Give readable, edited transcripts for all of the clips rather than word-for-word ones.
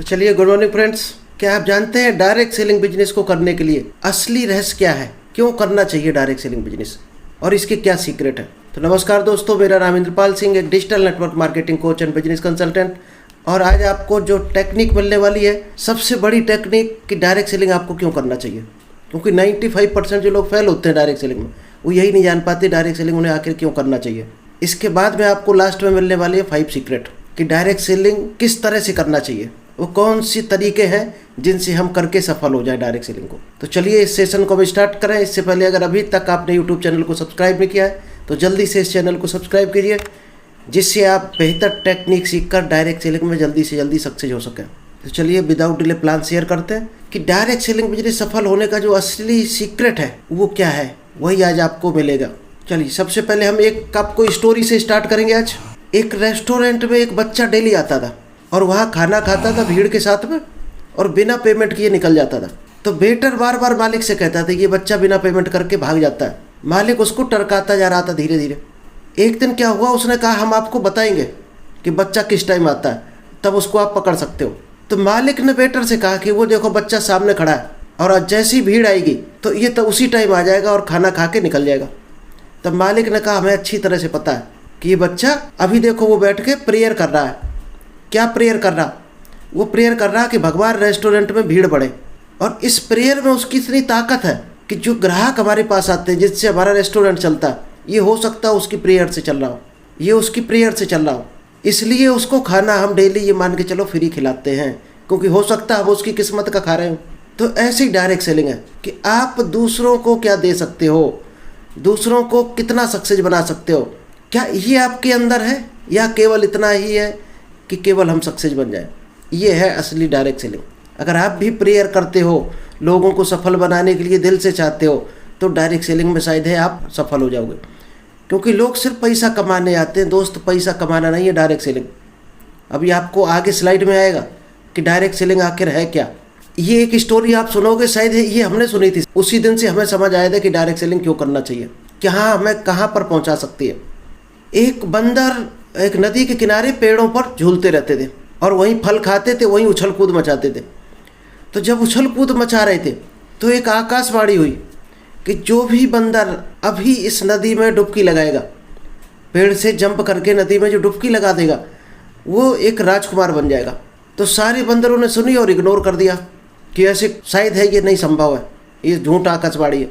तो चलिए, good morning friends. क्या आप जानते हैं डायरेक्ट सेलिंग बिजनेस को करने के लिए असली रहस्य क्या है, क्यों करना चाहिए डायरेक्ट सेलिंग बिजनेस और इसके क्या सीक्रेट है। तो नमस्कार दोस्तों, मेरा नाम इंद्रपाल सिंह, एक digital network marketing coach and business consultant. और आज आपको जो टेक्निक मिलने वाली है, सबसे बड़ी टेक्निक कि डायरेक्ट सेलिंग आपको क्यों करना चाहिए। क्योंकि 95% जो लोग फेल होते हैं डायरेक्ट सेलिंग में, वो यही नहीं जान पाते डायरेक्ट सेलिंग उन्हें आखिर क्यों करना चाहिए। इसके बाद में आपको लास्ट में मिलने वाली है 5 सीक्रेट कि डायरेक्ट सेलिंग किस तरह से करना चाहिए, वो कौन सी तरीके हैं जिनसे हम करके सफल हो जाए डायरेक्ट सेलिंग को। तो चलिए इस सेशन को हम स्टार्ट करें। इससे पहले अगर अभी तक आपने यूट्यूब चैनल को सब्सक्राइब नहीं किया है तो जल्दी से इस चैनल को सब्सक्राइब कीजिए, जिससे आप बेहतर टेक्निक सीखकर डायरेक्ट सेलिंग में जल्दी से जल्दी सक्सेस हो सकें। तो चलिए विदाउट डिले प्लान शेयर करते हैं कि डायरेक्ट सेलिंग बिजनेस सफल होने का जो असली सीक्रेट है वो क्या है, वही आज आपको मिलेगा। चलिए सबसे पहले हम एक आपको स्टोरी से स्टार्ट करेंगे। आज एक रेस्टोरेंट में एक बच्चा डेली आता था और वहाँ खाना खाता था भीड़ के साथ में और बिना पेमेंट किए निकल जाता था। तो वेटर बार बार मालिक से कहता था ये बच्चा बिना पेमेंट करके भाग जाता है। मालिक उसको टरकाता जा रहा था धीरे धीरे। एक दिन क्या हुआ, उसने कहा हम आपको बताएंगे कि बच्चा किस टाइम आता है, तब उसको आप पकड़ सकते हो। तो मालिक ने वेटर से कहा कि वो देखो बच्चा सामने खड़ा है और जैसी भीड़ आएगी तो ये तो उसी टाइम आ जाएगा और खाना खा के निकल जाएगा। तब मालिक ने कहा हमें अच्छी तरह से पता है कि ये बच्चा अभी देखो वो बैठ के प्रेयर कर रहा है। क्या प्रेयर कर रहा? वो प्रेयर कर रहा कि भगवान रेस्टोरेंट में भीड़ बढ़े। और इस प्रेयर में उसकी इतनी ताकत है कि जो ग्राहक हमारे पास आते हैं, जिससे हमारा रेस्टोरेंट चलता है, ये हो सकता है उसकी प्रेयर से चल रहा हो, ये उसकी प्रेयर से चल रहा हो। इसलिए उसको खाना हम डेली ये मान के चलो फ्री खिलाते हैं, क्योंकि हो सकता है हम उसकी किस्मत का खा रहे हो। तो ऐसी डायरेक्ट सेलिंग है कि आप दूसरों को क्या दे सकते हो, दूसरों को कितना सक्सेस बना सकते हो। क्या ये आपके अंदर है या केवल इतना ही है कि केवल हम सक्सेस बन जाए। ये है असली डायरेक्ट सेलिंग। अगर आप भी प्रेयर करते हो, लोगों को सफल बनाने के लिए दिल से चाहते हो, तो डायरेक्ट सेलिंग में शायद है आप सफल हो जाओगे। क्योंकि लोग सिर्फ पैसा कमाने आते हैं दोस्त, पैसा कमाना नहीं है डायरेक्ट सेलिंग। अभी आपको आगे स्लाइड में आएगा कि डायरेक्ट सेलिंग आखिर है क्या। ये एक स्टोरी आप सुनोगे, शायद ये हमने सुनी थी। उसी दिन से हमें समझ आया था कि डायरेक्ट सेलिंग क्यों करना चाहिए, कि हाँ हमें कहाँ पर पहुँचा सकती है। एक बंदर एक नदी के किनारे पेड़ों पर झूलते रहते थे और वहीं फल खाते थे, वहीं उछल कूद मचाते थे। तो जब उछल कूद मचा रहे थे तो एक आकाशवाणी हुई कि जो भी बंदर अभी इस नदी में डुबकी लगाएगा, पेड़ से जंप करके नदी में जो डुबकी लगा देगा, वो एक राजकुमार बन जाएगा। तो सारे बंदरों ने सुनी और इग्नोर कर दिया कि ऐसे शायद है, ये नहीं संभव है, ये झूठ आकाशवाणी है।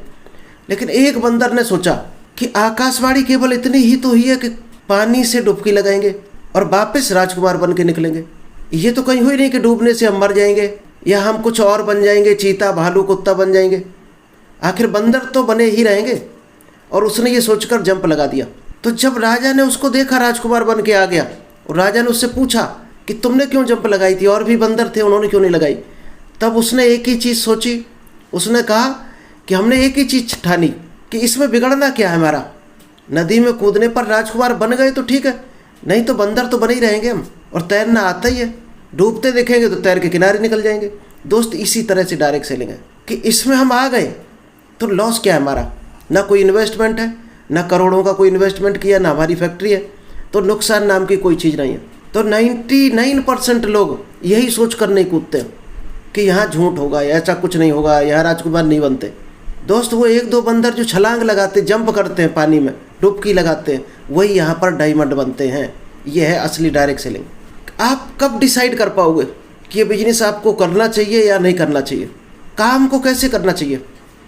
लेकिन एक बंदर ने सोचा कि आकाशवाणी केवल इतनी ही तो ही है कि पानी से डुबकी लगाएंगे और वापस राजकुमार बन के निकलेंगे। ये तो कहीं हुई नहीं कि डूबने से हम मर जाएंगे या हम कुछ और बन जाएंगे, चीता भालू कुत्ता बन जाएंगे। आखिर बंदर तो बने ही रहेंगे। और उसने ये सोचकर जंप लगा दिया। तो जब राजा ने उसको देखा राजकुमार बन के आ गया और राजा ने उससे पूछा कि तुमने क्यों जंप लगाई थी, और भी बंदर थे उन्होंने क्यों नहीं लगाई। तब उसने एक ही चीज़ सोची, उसने कहा कि हमने एक ही चीज़ ठानी कि इसमें बिगड़ना क्या है हमारा। नदी में कूदने पर राजकुमार बन गए तो ठीक है, नहीं तो बंदर तो बने ही रहेंगे हम, और तैरना आता ही है। डूबते देखेंगे तो तैर के किनारे निकल जाएंगे। दोस्त इसी तरह से डायरेक्ट सेलिंग है कि इसमें हम आ गए तो लॉस क्या है हमारा। ना कोई इन्वेस्टमेंट है, ना करोड़ों का कोई इन्वेस्टमेंट किया, ना हमारी फैक्ट्री है, तो नुकसान नाम की कोई चीज़ नहीं है। तो 99% लोग यही सोच कर नहीं कूदते हैं कि यहाँ झूठ होगा, ऐसा कुछ नहीं होगा, यहाँ राजकुमार नहीं बनते। दोस्त वो 1-2 बंदर जो छलांग लगाते, जंप करते हैं पानी में, डुबकी लगाते हैं, वही यहाँ पर डायमंड बनते हैं। ये है असली डायरेक्ट सेलिंग। आप कब डिसाइड कर पाओगे कि ये बिजनेस आपको करना चाहिए या नहीं करना चाहिए। काम को कैसे करना चाहिए,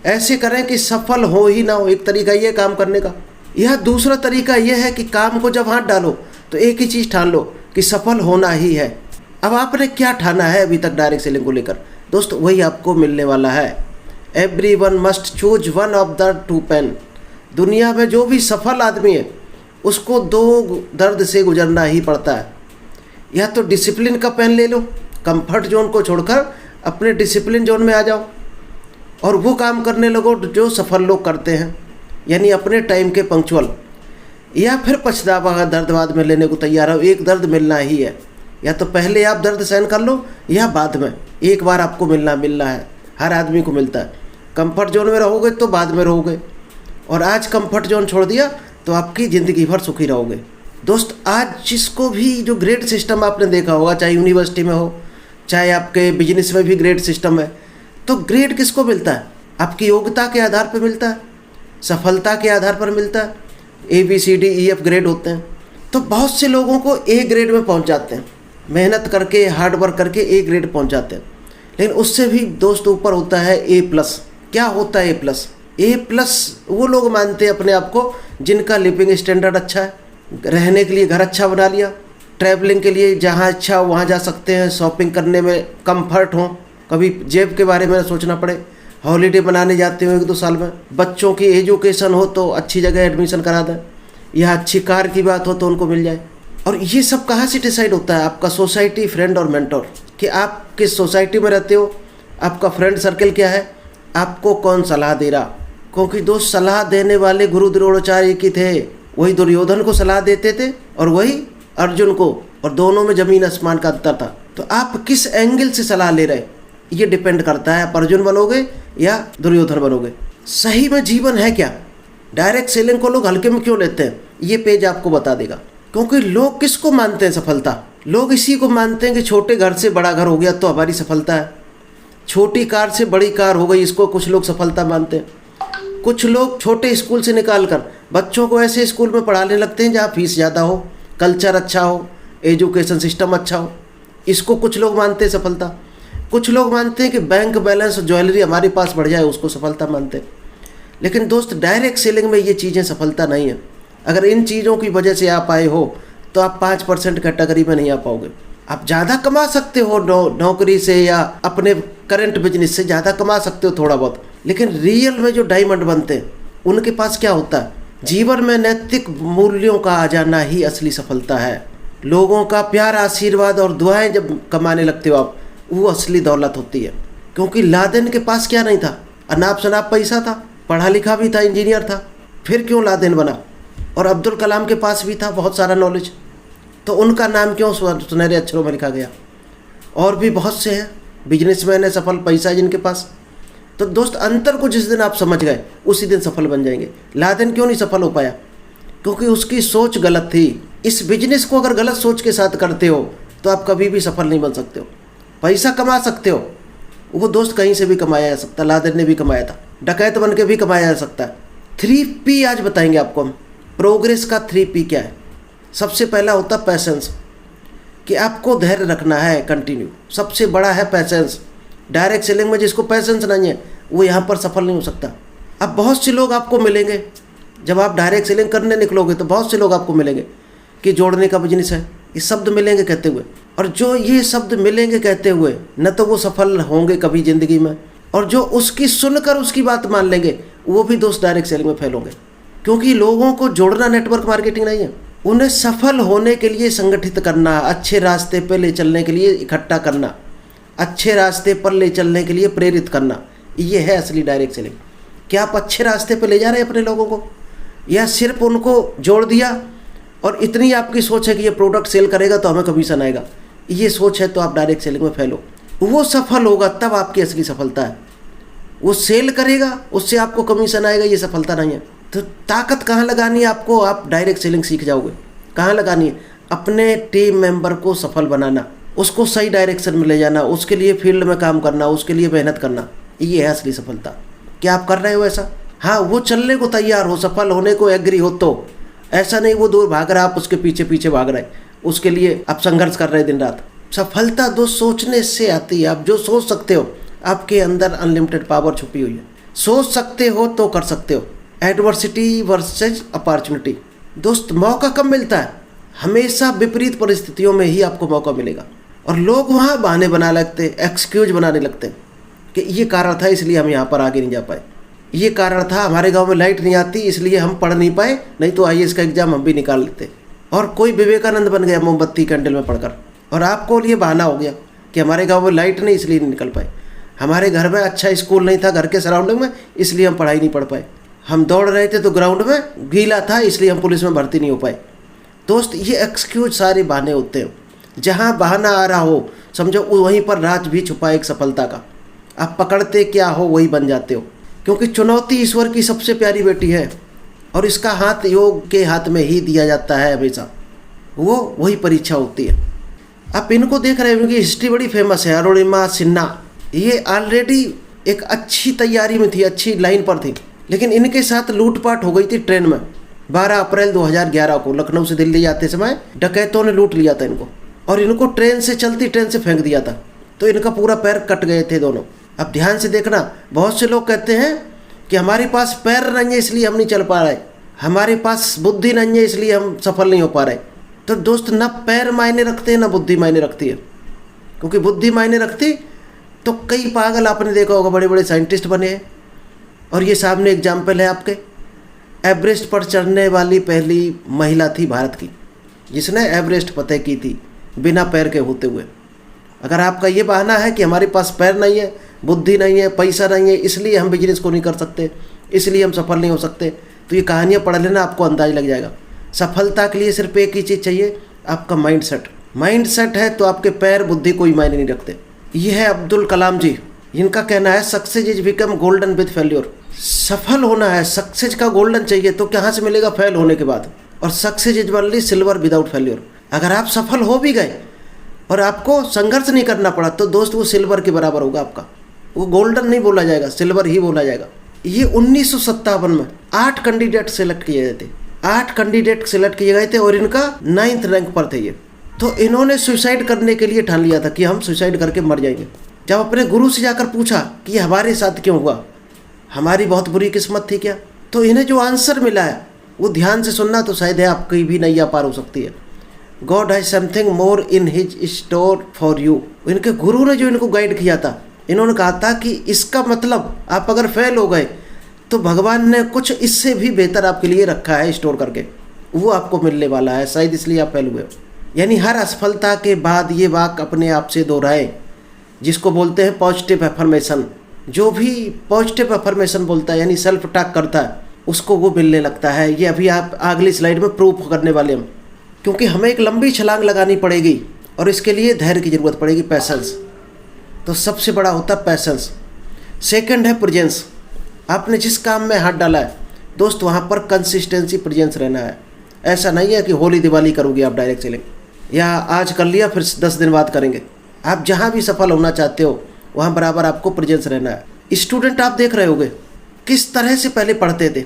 ऐसे करें कि सफल हो ही ना हो। एक तरीका ये काम करने का। यह दूसरा तरीका यह है कि काम को जब हाथ डालो तो एक ही चीज़ ठान लो कि सफल होना ही है। अब आपने क्या ठाना है अभी तक डायरेक्ट सेलिंग को लेकर, दोस्त वही आपको मिलने वाला है। Everyone must choose one of the 2 pen. दुनिया में जो भी सफल आदमी है उसको 2 दर्द से गुजरना ही पड़ता है। या तो डिसिप्लिन का पेन ले लो, कंफर्ट जोन को छोड़कर अपने डिसिप्लिन जोन में आ जाओ और वो काम करने लगो जो सफल लोग करते हैं, यानी अपने टाइम के पंक्चुअल। या फिर पछतावा का दर्द बाद में लेने को तैयार हो। एक दर्द मिलना ही है, या तो पहले आप दर्द सहन कर लो या बाद में। एक बार आपको मिलना है, हर आदमी को मिलता है। कंफर्ट जोन में रहोगे तो बाद में रहोगे, और आज कंफर्ट जोन छोड़ दिया तो आपकी ज़िंदगी भर सुखी रहोगे। दोस्त आज जिसको भी जो ग्रेड सिस्टम आपने देखा होगा, चाहे यूनिवर्सिटी में हो, चाहे आपके बिजनेस में भी ग्रेड सिस्टम है। तो ग्रेड किसको मिलता है? आपकी योग्यता के आधार पर मिलता है, सफलता के आधार पर मिलता है। ABCDEF ग्रेड होते हैं। तो बहुत से लोगों को A ग्रेड में पहुंच जाते हैं, मेहनत करके हार्ड वर्क करके A ग्रेड पहुंच जाते हैं। लेकिन उससे भी दोस्त ऊपर होता है A+। क्या होता है A+? वो लोग मानते हैं अपने आप को जिनका लिविंग स्टैंडर्ड अच्छा है, रहने के लिए घर अच्छा बना लिया, ट्रैवलिंग के लिए जहाँ इच्छा हो वहाँ जा सकते हैं, शॉपिंग करने में कंफर्ट हो, कभी जेब के बारे में सोचना पड़े, हॉलीडे बनाने जाते हो 1-2 साल में, बच्चों की एजुकेशन हो तो अच्छी जगह एडमिशन करा दें, या अच्छी कार की बात हो तो उनको मिल जाए। और ये सब कहाँ से डिसाइड होता है? आपका सोसाइटी, फ्रेंड और मेंटोर, कि आप किस सोसाइटी में रहते हो, आपका फ्रेंड सर्कल क्या है, आपको कौन सलाह दे रहा। क्योंकि दोस्त सलाह देने वाले गुरु द्रोणाचार्य एक ही थे, वही दुर्योधन को सलाह देते थे और वही अर्जुन को, और दोनों में जमीन आसमान का अंतर था। तो आप किस एंगल से सलाह ले रहे, ये डिपेंड करता है आप अर्जुन बनोगे या दुर्योधन बनोगे। सही में जीवन है क्या? डायरेक्ट सेलिंग को लोग हल्के में क्यों लेते हैं, ये पेज आपको बता देगा। क्योंकि लोग किसको मानते हैं सफलता? लोग इसी को मानते हैं कि छोटे घर से बड़ा घर हो गया तो हमारी सफलता है, छोटी कार से बड़ी कार हो गई, इसको कुछ लोग सफलता मानते हैं। कुछ लोग छोटे स्कूल से निकाल कर बच्चों को ऐसे स्कूल में पढ़ाने लगते हैं जहाँ फीस ज़्यादा हो, कल्चर अच्छा हो, एजुकेशन सिस्टम अच्छा हो, इसको कुछ लोग मानते हैं सफलता। कुछ लोग मानते हैं कि बैंक बैलेंस ज्वेलरी हमारे पास बढ़ जाए, उसको सफलता मानते हैं। लेकिन दोस्त, डायरेक्ट सेलिंग में ये चीज़ें सफलता नहीं है। अगर इन चीज़ों की वजह से आप आए हो तो आप 5% कैटेगरी में नहीं आ पाओगे। आप ज़्यादा कमा सकते हो नौकरी से या अपने करंट बिजनेस से ज़्यादा कमा सकते हो थोड़ा बहुत, लेकिन रियल में जो डायमंड बनते हैं उनके पास क्या होता है? जीवन में नैतिक मूल्यों का आ जाना ही असली सफलता है। लोगों का प्यार, आशीर्वाद और दुआएं जब कमाने लगते हो आप, वो असली दौलत होती है। क्योंकि लादेन के पास क्या नहीं था? अनाप शनाप पैसा था, पढ़ा लिखा भी था, इंजीनियर था, फिर क्यों लादेन बना? और अब्दुल कलाम के पास भी था बहुत सारा नॉलेज, तो उनका नाम क्यों सुनहरे अक्षरों में लिखा गया? और भी बहुत से हैं बिजनेसमैन है सफल, पैसा है जिनके पास। तो दोस्त, अंतर को जिस दिन आप समझ गए उसी दिन सफल बन जाएंगे। लादेन क्यों नहीं सफल हो पाया? क्योंकि उसकी सोच गलत थी। इस बिजनेस को अगर गलत सोच के साथ करते हो तो आप कभी भी सफल नहीं बन सकते हो। पैसा कमा सकते हो, वो दोस्त कहीं से भी कमाया जा सकता, लादेन ने भी कमाया था, डकैत बन के भी कमाया जा सकता है। 3P आज बताएंगे आपको हम। प्रोग्रेस का 3P क्या है? सबसे पहला होता पैसेंस, कि आपको धैर्य रखना है, कंटिन्यू। सबसे बड़ा है पैसेंस। डायरेक्ट सेलिंग में जिसको पैसेंस नहीं है वो यहाँ पर सफल नहीं हो सकता। अब बहुत से लोग आपको मिलेंगे, जब आप डायरेक्ट सेलिंग करने निकलोगे तो बहुत से लोग आपको मिलेंगे कि जोड़ने का बिजनेस है, ये शब्द मिलेंगे कहते हुए। और जो ये शब्द मिलेंगे कहते हुए, न तो वो सफल होंगे कभी ज़िंदगी में, और जो उसकी सुनकर उसकी बात मान लेंगे वो भी दोस्त डायरेक्ट सेलिंग में फेल होंगे। क्योंकि लोगों को जोड़ना नेटवर्क मार्केटिंग नहीं है, उन्हें सफल होने के लिए संगठित करना, अच्छे रास्ते पर ले चलने के लिए इकट्ठा करना, अच्छे रास्ते पर ले चलने के लिए प्रेरित करना, ये है असली डायरेक्ट सेलिंग। क्या आप अच्छे रास्ते पर ले जा रहे हैं अपने लोगों को, या सिर्फ उनको जोड़ दिया और इतनी आपकी सोच है कि ये प्रोडक्ट सेल करेगा तो हमें कमीशन आएगा, ये सोच है तो आप डायरेक्ट सेलिंग में फेल हो। वो सफल होगा तब आपकी असली सफलता है। वो सेल करेगा, उससे आपको कमीशन आएगा, ये सफलता नहीं है। तो ताकत कहाँ लगानी है आपको? आप डायरेक्ट सेलिंग सीख जाओगे। कहाँ लगानी है? अपने टीम मेंबर को सफल बनाना, उसको सही डायरेक्शन में ले जाना, उसके लिए फील्ड में काम करना, उसके लिए मेहनत करना, ये है असली सफलता। क्या आप कर रहे हो ऐसा? हाँ, वो चलने को तैयार हो, सफल होने को एग्री हो, तो ऐसा नहीं वो दूर भाग रहा, आप उसके पीछे पीछे भाग रहे, उसके लिए आप संघर्ष कर रहे दिन रात। सफलता दोस्त सोचने से आती है। आप जो सोच सकते हो, आपके अंदर अनलिमिटेड पावर छुपी हुई है। सोच सकते हो तो कर सकते हो। Adversity versus opportunity. दोस्त, मौका कब मिलता है? हमेशा विपरीत परिस्थितियों में ही आपको मौका मिलेगा। और लोग वहाँ बहाने बना लगते, एक्सक्यूज बनाने लगते हैं कि ये कारण था इसलिए हम यहाँ पर आगे नहीं जा पाए, ये कारण था हमारे गांव में लाइट नहीं आती इसलिए हम पढ़ नहीं पाए, नहीं तो IAS का एग्जाम हम भी निकाल लेते। और कोई विवेकानंद बन गया मोमबत्ती कैंडल में पढ़कर, और आपको ये बहाना हो गया कि हमारे गांव में लाइट नहीं इसलिए नहीं निकल पाए, हमारे घर में अच्छा स्कूल नहीं था घर के सराउंडिंग में इसलिए हम पढ़ाई नहीं पढ़ पाए, हम दौड़ रहे थे तो ग्राउंड में गीला था इसलिए हम पुलिस में भर्ती नहीं हो पाए। दोस्त, ये एक्सक्यूज सारे बहाने होते हैं। जहाँ बहाना आ रहा हो समझो वहीं पर राज भी छुपा एक सफलता का। आप पकड़ते क्या हो वही बन जाते हो। क्योंकि चुनौती ईश्वर की सबसे प्यारी बेटी है और इसका हाथ योग के हाथ में ही दिया जाता है हमेशा, वो वही परीक्षा होती है। आप इनको देख रहे हैं, इनकी हिस्ट्री बड़ी फेमस है। अरुणिमा सिन्हा ये ऑलरेडी एक अच्छी तैयारी में थी, अच्छी लाइन पर थी, लेकिन इनके साथ लूटपाट हो गई थी ट्रेन में। 12 अप्रैल 2011 को लखनऊ से दिल्ली जाते समय डकैतों ने लूट लिया था इनको, और इनको ट्रेन से, चलती ट्रेन से फेंक दिया था, तो इनका पूरा पैर कट गए थे दोनों। अब ध्यान से देखना, बहुत से लोग कहते हैं कि हमारे पास पैर नहीं है इसलिए हम नहीं चल पा रहे, हमारे पास बुद्धि नहीं है इसलिए हम सफल नहीं हो पा रहे। तो दोस्त, ना पैर मायने रखते हैं ना बुद्धि मायने रखती है, क्योंकि बुद्धि मायने रखती तो कई पागल आपने देखा होगा बड़े बड़े साइंटिस्ट बने हैं। और ये सामने एग्जाम्पल है आपके, एवरेस्ट पर चढ़ने वाली पहली महिला थी भारत की, जिसने एवरेस्ट फतेह की थी बिना पैर के होते हुए। अगर आपका ये बहाना है कि हमारे पास पैर नहीं है, बुद्धि नहीं है, पैसा नहीं है, इसलिए हम बिजनेस को नहीं कर सकते, इसलिए हम सफल नहीं हो सकते, तो ये कहानियाँ पढ़ लेना, आपको अंदाज लग जाएगा। सफलता के लिए सिर्फ एक ही चीज़ चाहिए, आपका माइंड सेट। माइंड सेट है तो आपके पैर बुद्धि कोई मायने नहीं रखते। ये है अब्दुल कलाम जी, इनका कहना है success is become golden with failure. सफल होना है, सक्सेस का गोल्डन चाहिए तो कहाँ से मिलेगा? फेल होने के बाद। और success is only silver without failure. अगर आप सफल हो भी गए और आपको संघर्ष नहीं करना पड़ा तो दोस्त वो सिल्वर के बराबर होगा आपका, वो गोल्डन नहीं बोला जाएगा, सिल्वर ही बोला जाएगा। ये 1957 में 8 कैंडिडेट सेलेक्ट किए गए थे, 8 कैंडिडेट सेलेक्ट किए गए थे और इनका 9th रैंक पर थे ये। तो इन्होंने सुसाइड करने के लिए ठान लिया था कि हम सुसाइड करके मर जाएंगे। जब अपने गुरु से जाकर पूछा कि हमारे साथ क्यों हुआ, हमारी बहुत बुरी किस्मत थी क्या, तो इन्हें जो आंसर मिला है वो ध्यान से सुनना तो शायद है आपकी भी नैया पार हो सकती है। God has something more in his store for you. इनके गुरु ने जो इनको गाइड किया था, इन्होंने कहा था कि इसका मतलब आप अगर फेल हो गए तो भगवान ने कुछ इससे भी बेहतर आपके लिए रखा है स्टोर करके, वो आपको मिलने वाला है, शायद इसलिए आप फेल हुए हो। यानी हर असफलता के बाद ये वाक्य अपने आप से दोहराएं, जिसको बोलते हैं पॉजिटिव एफर्मेशन। जो भी पॉजिटिव एफर्मेशन बोलता है यानी सेल्फ टॉक करता है, उसको वो मिलने लगता है। ये अभी आप अगली स्लाइड में प्रूफ करने वाले हम, क्योंकि हमें एक लंबी छलांग लगानी पड़ेगी और इसके लिए धैर्य की ज़रूरत पड़ेगी, पैसेंस। तो सबसे बड़ा होता है पैसेंस। सेकंड है प्रेजेंस। आपने जिस काम में हाथ डाला है दोस्त, वहाँ पर कंसिस्टेंसी, प्रेजेंस रहना है। ऐसा नहीं है कि होली दिवाली करोगे आप डायरेक्ट सेलिंग, या आज कर लिया फिर 10 दिन बाद करेंगे। आप जहाँ भी सफल होना चाहते हो वहाँ बराबर आपको प्रेजेंस रहना है। स्टूडेंट आप देख रहे होगे किस तरह से पहले पढ़ते थे,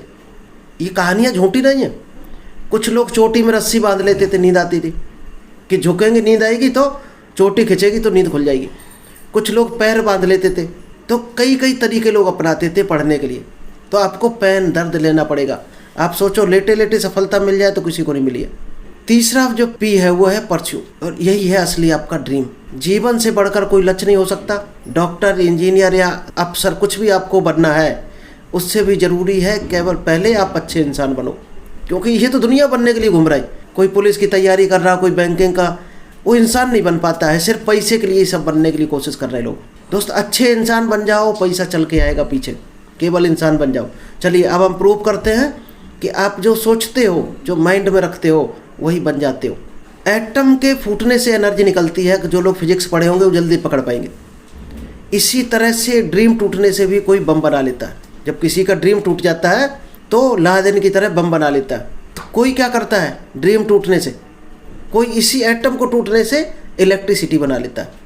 ये कहानियाँ झूठी नहीं है। कुछ लोग चोटी में रस्सी बांध लेते थे, नींद आती थी कि झुकेंगे नींद आएगी, तो चोटी खिंचेगी तो नींद खुल जाएगी। कुछ लोग पैर बांध लेते थे, तो कई कई तरीके लोग अपनाते थे पढ़ने के लिए। तो आपको पेन दर्द लेना पड़ेगा। आप सोचो लेटे लेटे सफलता मिल जाए तो किसी को नहीं मिली है। तीसरा जो पी है वो है परस्यू, और यही है असली आपका ड्रीम। जीवन से बढ़कर कोई लक्ष्य नहीं हो सकता। डॉक्टर, इंजीनियर या अफसर कुछ भी आपको बनना है, उससे भी ज़रूरी है केवल पहले आप अच्छे इंसान बनो, क्योंकि ये तो दुनिया बनने के लिए घूम रहा है। कोई पुलिस की तैयारी कर रहा, कोई बैंकिंग का, वो इंसान नहीं बन पाता है। सिर्फ पैसे के लिए सब बनने के लिए कोशिश कर रहे लोग। दोस्त, अच्छे इंसान बन जाओ, पैसा चल के आएगा पीछे, केवल इंसान बन जाओ। चलिए अब हम प्रूव करते हैं कि आप जो सोचते हो, जो माइंड में रखते हो, वही बन जाते हो। एटम के फूटने से एनर्जी निकलती है, जो लोग फिजिक्स पढ़े होंगे वो जल्दी पकड़ पाएंगे। इसी तरह से ड्रीम टूटने से भी कोई बम बना लेता है। जब किसी का ड्रीम टूट जाता है तो लादेन की तरह बम बना लेता है। तो कोई क्या करता है ड्रीम टूटने से, कोई इसी एटम को टूटने से इलेक्ट्रिसिटी बना लेता है।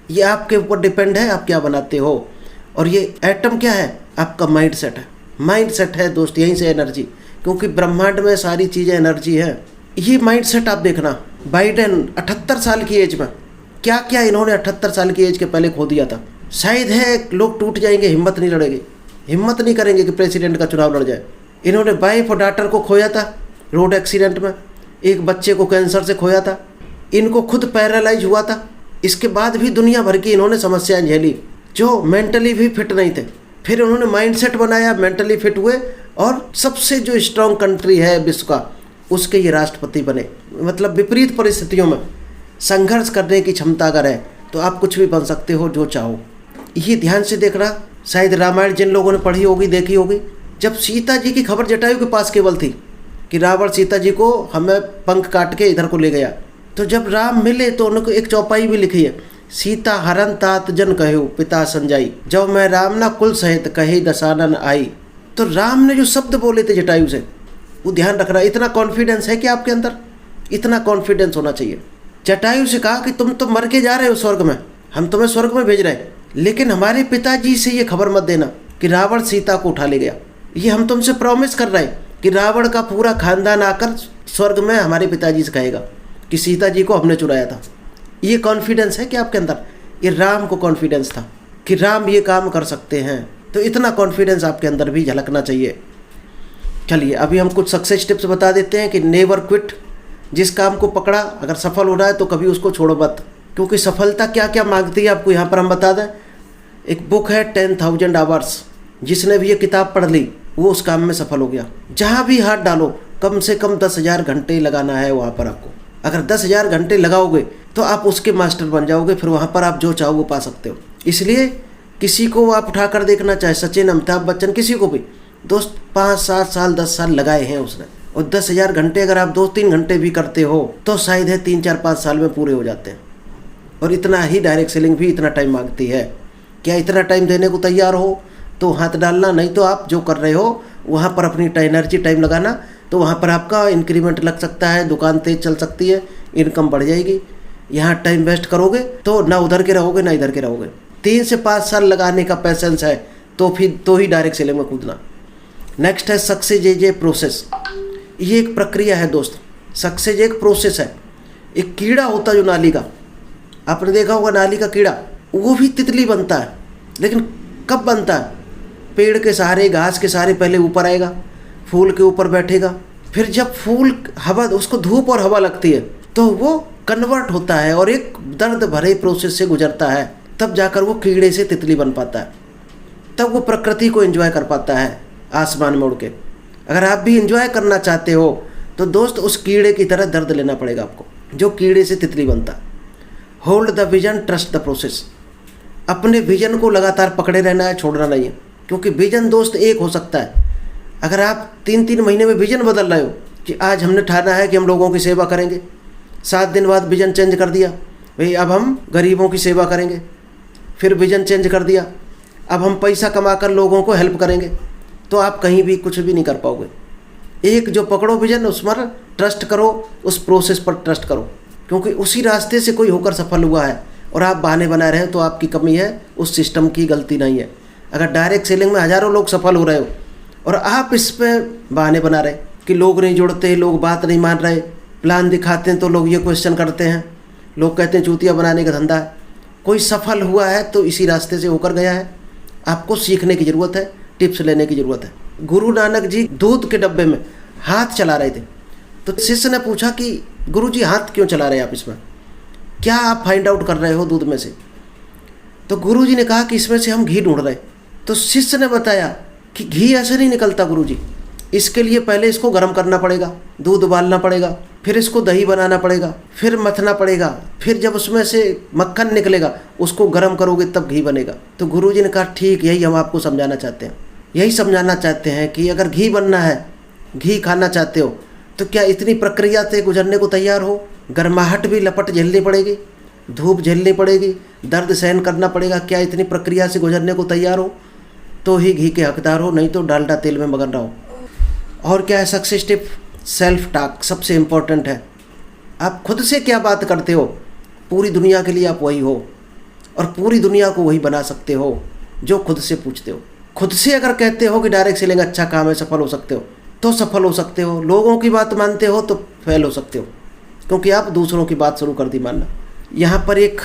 ये आपके ऊपर डिपेंड है आप क्या बनाते हो। और ये एटम क्या है? आपका माइंड सेट है। माइंड सेट है दोस्त, यहीं से एनर्जी, क्योंकि ब्रह्मांड में सारी चीज़ें एनर्जी है। ये माइंड सेट आप देखना, बाइडेन 78 साल की एज में क्या क्या इन्होंने 78 साल की एज के पहले खो दिया था। शायद है लोग टूट जाएंगे, हिम्मत नहीं लड़ेंगे, हिम्मत नहीं करेंगे कि प्रेसिडेंट का चुनाव लड़ जाए। इन्होंने वाइफ और डॉटर को खोया था रोड एक्सीडेंट में, एक बच्चे को कैंसर से खोया था, इनको खुद पैरालाइज हुआ था। इसके बाद भी दुनिया भर की इन्होंने समस्याएं झेली, जो मेंटली भी फिट नहीं थे। फिर उन्होंने माइंडसेट बनाया, मेंटली फिट हुए और सबसे जो स्ट्रॉन्ग कंट्री है विश्व का, उसके ये राष्ट्रपति बने। मतलब विपरीत परिस्थितियों में संघर्ष करने की क्षमता अगर है तो आप कुछ भी बन सकते हो जो चाहो। ये ध्यान से देखना। शायद रामायण जिन लोगों ने पढ़ी होगी, देखी होगी, जब सीता जी की खबर जटायु के पास केवल थी कि रावण सीता जी को हमें पंख काट के इधर को ले गया, तो जब राम मिले तो उनको एक चौपाई भी लिखी है, सीता हरन तात जन कहो पिता संजाई, जब मैं राम ना कुल सहित कही दसानन आई। तो राम ने जो शब्द बोले थे जटायु से, वो ध्यान रखना। इतना कॉन्फिडेंस है कि आपके अंदर, इतना कॉन्फिडेंस होना चाहिए। जटायु से कहा कि तुम तो मर के जा रहे हो स्वर्ग में, हम तुम्हें स्वर्ग में भेज रहे हैं, लेकिन हमारे पिताजी से ये खबर मत देना कि रावण सीता को उठा ले गया। ये हम तुमसे प्रॉमिस कर रहे हैं कि रावण का पूरा खानदान आकर स्वर्ग में हमारे पिताजी से कहेगा कि सीता जी को हमने चुराया था। ये कॉन्फिडेंस है कि आपके अंदर? ये राम को कॉन्फिडेंस था कि राम ये काम कर सकते हैं। तो इतना कॉन्फिडेंस आपके अंदर भी झलकना चाहिए। चलिए अभी हम कुछ सक्सेस टिप्स बता देते हैं कि नेवर क्विट। जिस काम को पकड़ा अगर सफल हो रहा है तो कभी उसको छोड़ो मत, क्योंकि सफलता क्या क्या मांगती है आपको यहाँ पर हम बता दें। एक बुक है 10,000 आवर्स, जिसने भी ये किताब पढ़ ली वो उस काम में सफल हो गया। जहाँ भी हाथ डालो कम से कम 10,000 घंटे लगाना है वहाँ पर आपको। अगर 10,000 घंटे लगाओगे तो आप उसके मास्टर बन जाओगे, फिर वहाँ पर आप जो चाहो वो पा सकते हो। इसलिए किसी को आप उठाकर देखना, चाहे सचिन, अमिताभ बच्चन, किसी को भी दोस्त 5, 7 साल 10 साल लगाए हैं उसने, और 10,000 घंटे अगर आप 2-3 घंटे भी करते हो तो शायद है 3, 4, 5 साल में पूरे हो जाते हैं। और इतना ही डायरेक्ट सेलिंग भी इतना टाइम मांगती है। क्या इतना टाइम देने को तैयार हो तो हाथ डालना, नहीं तो आप जो कर रहे हो वहाँ पर अपनी एनर्जी टाइम लगाना, तो वहाँ पर आपका इंक्रीमेंट लग सकता है, दुकान तेज चल सकती है, इनकम बढ़ जाएगी। यहाँ टाइम वेस्ट करोगे तो ना उधर के रहोगे ना इधर के रहोगे। 3 से 5 साल लगाने का पेशेंस है तो ही डायरेक्ट सेलिंग में कूदना। नेक्स्ट है सक्सेस इज ए प्रोसेस। ये एक प्रक्रिया है दोस्त, सक्सेस एक प्रोसेस है। एक कीड़ा होता है जो नाली का, आपने देखा होगा नाली का कीड़ा, वो भी तितली बनता है, लेकिन कब बनता है? पेड़ के सहारे, घास के सहारे पहले ऊपर आएगा, फूल के ऊपर बैठेगा, फिर जब फूल हवा, उसको धूप और हवा लगती है तो वो कन्वर्ट होता है और एक दर्द भरे प्रोसेस से गुजरता है, तब जाकर वो कीड़े से तितली बन पाता है। तब वो प्रकृति को एंजॉय कर पाता है आसमान में उड़ के। अगर आप भी एंजॉय करना चाहते हो तो दोस्त उस कीड़े की तरह दर्द लेना पड़ेगा आपको, जो कीड़े से तितली बनता। Hold the vision, trust the process. अपने विजन को लगातार पकड़े रहना है, छोड़ना नहीं है, क्योंकि विजन दोस्त एक हो सकता है। अगर आप 3-3 महीने में विजन बदल रहे हो कि आज हमने ठाना है कि हम लोगों की सेवा करेंगे, 7 दिन बाद विजन चेंज कर दिया, भाई अब हम गरीबों की सेवा करेंगे, फिर विजन चेंज कर दिया, अब हम पैसा कमाकर लोगों को हेल्प करेंगे, तो आप कहीं भी कुछ भी नहीं कर पाओगे। एक जो पकड़ो विजन, उस पर ट्रस्ट करो, उस प्रोसेस पर ट्रस्ट करो, क्योंकि उसी रास्ते से कोई होकर सफल हुआ है और आप बहाने बना रहे हो तो आपकी कमी है, उस सिस्टम की गलती नहीं है। अगर डायरेक्ट सेलिंग में हज़ारों लोग सफल हो रहे हो और आप इस पर बहाने बना रहे कि लोग नहीं जुड़ते, लोग बात नहीं मान रहे, प्लान दिखाते हैं तो लोग ये क्वेश्चन करते हैं, लोग कहते हैं चूतिया बनाने का धंधा है। कोई सफल हुआ है तो इसी रास्ते से होकर गया है। आपको सीखने की ज़रूरत है, टिप्स लेने की ज़रूरत है। गुरु नानक जी दूध के डब्बे में हाथ चला रहे थे, तो शिष्य ने पूछा कि गुरु जी हाथ क्यों चला रहे हैं आप इसमें, क्या आप फाइंड आउट कर रहे हो दूध में से? तो गुरु जी ने कहा कि इसमें से हम घी ढूंढ रहे। तो शिष्य ने बताया कि घी ऐसे नहीं निकलता गुरु जी, इसके लिए पहले इसको गर्म करना पड़ेगा, दूध उबालना पड़ेगा, फिर इसको दही बनाना पड़ेगा, फिर मथना पड़ेगा, फिर जब उसमें से मक्खन निकलेगा उसको गर्म करोगे तब घी बनेगा। तो गुरु जी ने कहा ठीक, यही हम आपको समझाना चाहते हैं। यही समझाना चाहते हैं कि अगर घी बनना है, घी खाना चाहते हो, तो क्या इतनी प्रक्रिया से गुजरने को तैयार हो? गर्माहट भी लपट झेलनी पड़ेगी, धूप झेलनी पड़ेगी, दर्द सहन करना पड़ेगा। क्या इतनी प्रक्रिया से गुजरने को तैयार हो तो ही घी के हकदार हो, नहीं तो डालडा तेल में मगन रहो। और क्या है सक्सेस टिप? सेल्फ टॉक सबसे इम्पोर्टेंट है। आप खुद से क्या बात करते हो, पूरी दुनिया के लिए आप वही हो, और पूरी दुनिया को वही बना सकते हो जो खुद से पूछते हो। खुद से अगर कहते हो कि डायरेक्ट सेलिंग अच्छा काम है, सफल हो सकते हो, तो सफल हो सकते हो। लोगों की बात मानते हो तो फेल हो सकते हो, क्योंकि आप दूसरों की बात शुरू कर दी मानना। यहाँ पर एक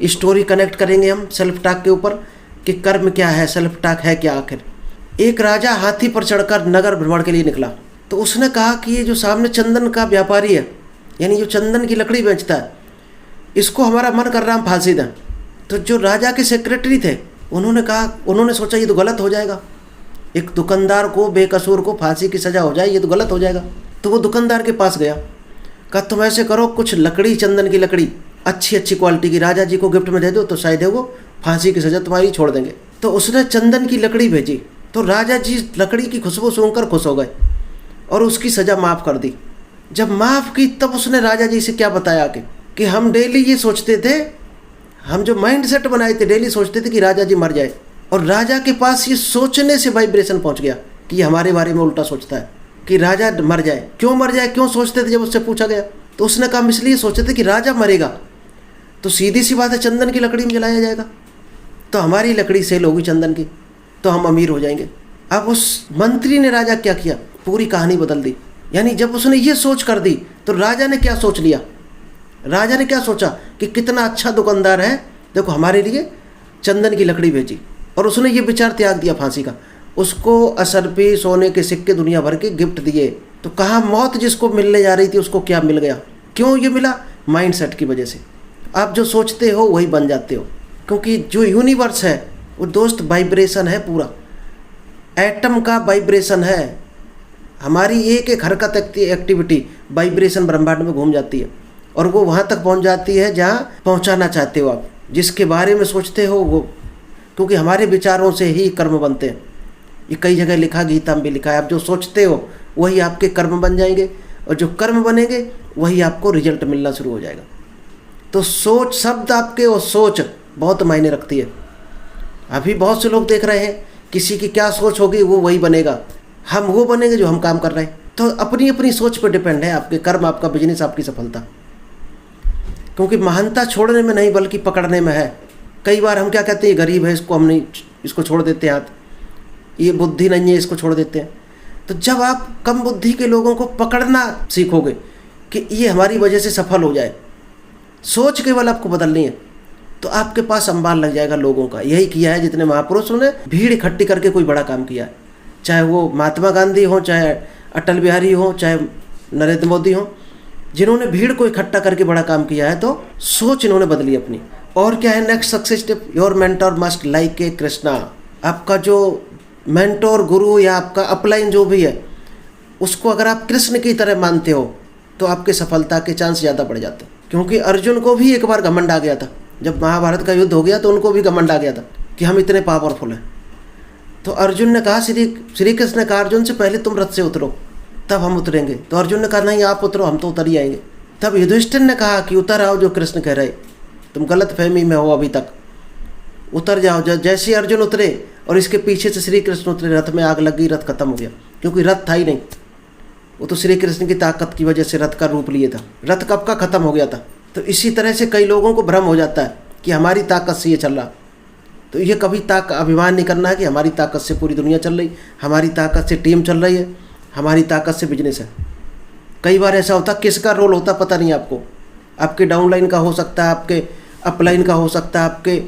स्टोरी कनेक्ट करेंगे हम सेल्फ टॉक के ऊपर कि कर्म क्या है, सेल्फ टॉक है क्या आखिर। एक राजा हाथी पर चढ़कर नगर भ्रमण के लिए निकला, तो उसने कहा कि ये जो सामने चंदन का व्यापारी है, यानी जो चंदन की लकड़ी बेचता है, इसको हमारा मन कर रहा हम फांसी दें। तो जो राजा के सेक्रेटरी थे उन्होंने सोचा ये तो गलत हो जाएगा, एक दुकानदार को, बेकसूर को फांसी की सज़ा हो जाए, ये तो गलत हो जाएगा। तो वो दुकानदार के पास गया, कहा तुम ऐसे करो, कुछ लकड़ी, चंदन की लकड़ी अच्छी क्वालिटी की राजा जी को गिफ्ट में दे दो, तो शायद वो फांसी की सज़ा तुम्हारी छोड़ देंगे। तो उसने चंदन की लकड़ी भेजी, तो राजा जी लकड़ी की खुशबू सूंघकर खुश हो गए और उसकी सज़ा माफ़ कर दी। जब माफ़ की तब उसने राजा जी से क्या बताया कि हम डेली ये सोचते थे, हम जो माइंड सेट बनाए थे, डेली सोचते थे कि राजा जी मर जाए, और राजा के पास ये सोचने से वाइब्रेशन पहुंच गया कि हमारे बारे में उल्टा सोचता है कि राजा मर जाए। क्यों मर जाए, क्यों सोचते थे? जब उससे पूछा गया तो उसने कहा हम इसलिए सोचे थे कि राजा मरेगा तो सीधी सी बात है चंदन की लकड़ी में जलाया जाएगा, तो हमारी लकड़ी सेल होगी चंदन की, तो हम अमीर हो जाएंगे। अब उस मंत्री ने राजा क्या किया, पूरी कहानी बदल दी। यानी जब उसने ये सोच कर दी तो राजा ने क्या सोच लिया, राजा ने क्या सोचा कि कितना अच्छा दुकानदार है, देखो हमारे लिए चंदन की लकड़ी भेजी, और उसने ये विचार त्याग दिया फांसी का। उसको असरपी सोने के सिक्के दुनिया भर के गिफ्ट दिए। तो कहाँ मौत जिसको मिलने जा रही थी उसको क्या मिल गया, क्यों ये मिला, माइंडसेट की वजह से। आप जो सोचते हो वही बन जाते हो, क्योंकि जो यूनिवर्स है वो दोस्त वाइब्रेशन है, पूरा एटम का वाइब्रेशन है। हमारी एक एक हरकत एक्टिविटी वाइब्रेशन ब्रह्मांड में घूम जाती है, और वो वहाँ तक पहुँच जाती है जहाँ पहुँचाना चाहते हो आप, जिसके बारे में सोचते हो वो, क्योंकि हमारे विचारों से ही कर्म बनते हैं। ये कई जगह लिखा, गीता में भी लिखा है, आप जो सोचते हो वही आपके कर्म बन जाएंगे, और जो कर्म बनेंगे वही आपको रिजल्ट मिलना शुरू हो जाएगा। तो सोच शब्द आपके और सोच बहुत मायने रखती है। अभी बहुत से लोग देख रहे हैं, किसी की क्या सोच होगी वो वही बनेगा, हम वो बनेंगे जो हम काम कर रहे हैं। तो अपनी अपनी सोच पर डिपेंड है आपके कर्म, आपका बिजनेस, आपकी सफलता। क्योंकि महानता छोड़ने में नहीं बल्कि पकड़ने में है। कई बार हम क्या कहते हैं, ये गरीब है, इसको हम नहीं, इसको छोड़ देते हैं हाथ, ये बुद्धि नहीं है, इसको छोड़ देते हैं। तो जब आप कम बुद्धि के लोगों को पकड़ना सीखोगे कि ये हमारी वजह से सफल हो जाए, सोच केवल आपको बदलनी है, तो आपके पास अंबार लग जाएगा लोगों का। यही किया है जितने महापुरुषों ने भीड़ इकट्ठी करके कोई बड़ा काम किया है, चाहे वो महात्मा गांधी हो, चाहे अटल बिहारी हो, चाहे नरेंद्र मोदी हो, जिन्होंने भीड़ को इकट्ठा करके बड़ा काम किया है, तो सोच इन्होंने बदली अपनी। और क्या है next success tip, your mentor must like a Krishna. आपका जो मेंटोर, गुरु या आपका अपलाइन जो भी है, उसको अगर आप कृष्ण की तरह मानते हो तो आपके सफलता के चांस ज़्यादा बढ़ जाते हैं। क्योंकि अर्जुन को भी एक बार घमंड आ गया था, जब महाभारत का युद्ध हो गया तो उनको भी घमंड आ गया था कि हम इतने पावरफुल हैं। तो अर्जुन ने कहा, श्री कृष्ण ने कहा अर्जुन से, पहले तुम रथ से उतरो तब हम उतरेंगे। तो अर्जुन ने कहा नहीं आप उतरो, हम तो उतर ही आएंगे। तब युधिष्ठिर ने कहा कि उतर आओ, जो कृष्ण कह रहे, तुम गलत फहमी में हो अभी तक, उतर जाओ। जैसे अर्जुन उतरे और इसके पीछे से श्री कृष्ण उतरे, रथ में आग लग गई, रथ खत्म हो गया। क्योंकि रथ था ही नहीं, वो तो श्री कृष्ण की ताकत की वजह से रथ का रूप लिए था, रथ कब का खत्म हो गया था। तो इसी तरह से कई लोगों को भ्रम हो जाता है कि हमारी ताकत से ये चल रहा। तो ये कभी अभिमान नहीं करना है कि हमारी ताकत से पूरी दुनिया चल रही, हमारी ताकत से टीम चल रही है, हमारी ताकत से बिजनेस है। कई बार ऐसा होता है, किसका रोल होता पता नहीं आपको, आपके डाउनलाइन का हो सकता है, आपके अपलाइन का हो सकता है, आपके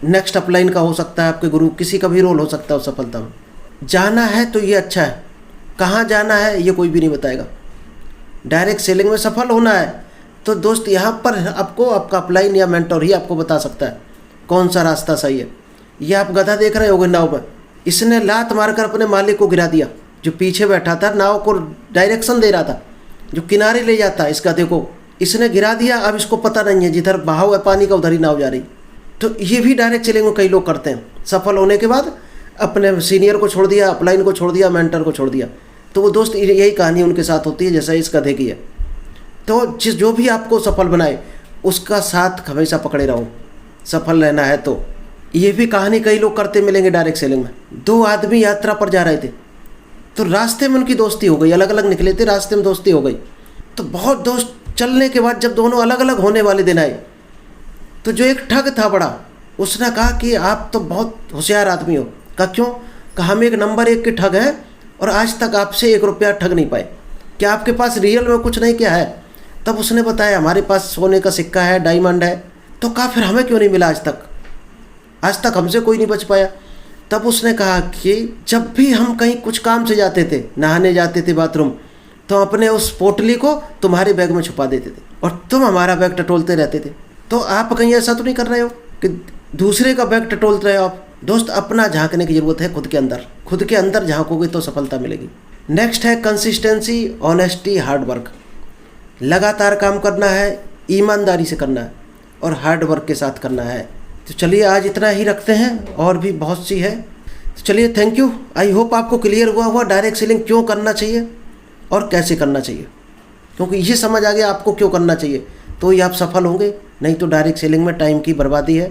नेक्स्ट अपलाइन का हो सकता है, आपके गुरु, किसी का भी रोल हो सकता है उस सफलता में। जाना है तो ये अच्छा है, कहाँ जाना है ये कोई भी नहीं बताएगा। डायरेक्ट सेलिंग में सफल होना है तो दोस्त यहाँ पर आपको आपका अपलाइन या मेंटोर ही आपको बता सकता है कौन सा रास्ता सही है। ये आप गधा देख रहे होगे नाव में, इसने लात मारकर अपने मालिक को गिरा दिया। जो पीछे बैठा था, नाव को डायरेक्शन दे रहा था, जो किनारे ले जाता है इस गधे को, इसने गिरा दिया। अब इसको पता नहीं है जिधर बहाव है पानी का उधर ही नाव जा रही। तो ये भी डायरेक्ट सेलिंग में कई लोग करते हैं। सफल होने के बाद अपने सीनियर को छोड़ दिया, अपलाइन को छोड़ दिया, मेंटर को छोड़ दिया। तो वो दोस्त यही कहानी उनके साथ होती है जैसा इस गधे की है। तो जो भी आपको सफल बनाए उसका साथ हमेशा पकड़े रहो, सफल रहना है। तो ये भी कहानी कई लोग करते मिलेंगे डायरेक्ट सेलिंग में। दो आदमी यात्रा पर जा रहे थे, तो रास्ते में उनकी दोस्ती हो गई, अलग अलग निकले थे, रास्ते में दोस्ती हो गई। तो बहुत दोस्त चलने के बाद जब दोनों अलग अलग होने वाले दिन आए, तो जो एक ठग था बड़ा, उसने कहा कि आप तो बहुत होशियार आदमी हो। कहा क्यों? कहा हम एक नंबर 1 के ठग हैं और आज तक आपसे 1 रुपया ठग नहीं पाए। क्या आपके पास रियल में कुछ नहीं क्या है? तब उसने बताया हमारे पास सोने का सिक्का है, डायमंड है। तो कहा फिर हमें क्यों नहीं मिला आज तक हमसे कोई नहीं बच पाया। तब उसने कहा कि जब भी हम कहीं कुछ काम से जाते थे, नहाने जाते थे बाथरूम, तो अपने उस पोटली को तुम्हारे बैग में छुपा देते थे और तुम हमारा बैग टटोलते रहते थे। तो आप कहीं ऐसा तो नहीं कर रहे हो कि दूसरे का बैग टटोलते रहे हो आप? दोस्त अपना झांकने की ज़रूरत है, खुद के अंदर झांकोगे तो सफलता मिलेगी। नेक्स्ट है कंसिस्टेंसी, ऑनेस्टी, हार्ड वर्क। लगातार काम करना है, ईमानदारी से करना है और हार्ड वर्क के साथ करना है। तो चलिए आज इतना ही रखते हैं, और भी बहुत सी है। तो चलिए थैंक यू। आई होप आपको क्लियर हुआ डायरेक्ट सेलिंग क्यों करना चाहिए और कैसे करना चाहिए, क्योंकि ये समझ आ गया आपको क्यों करना चाहिए, तो ही आप सफल होंगे। नहीं तो डायरेक्ट सेलिंग में टाइम की बर्बादी है।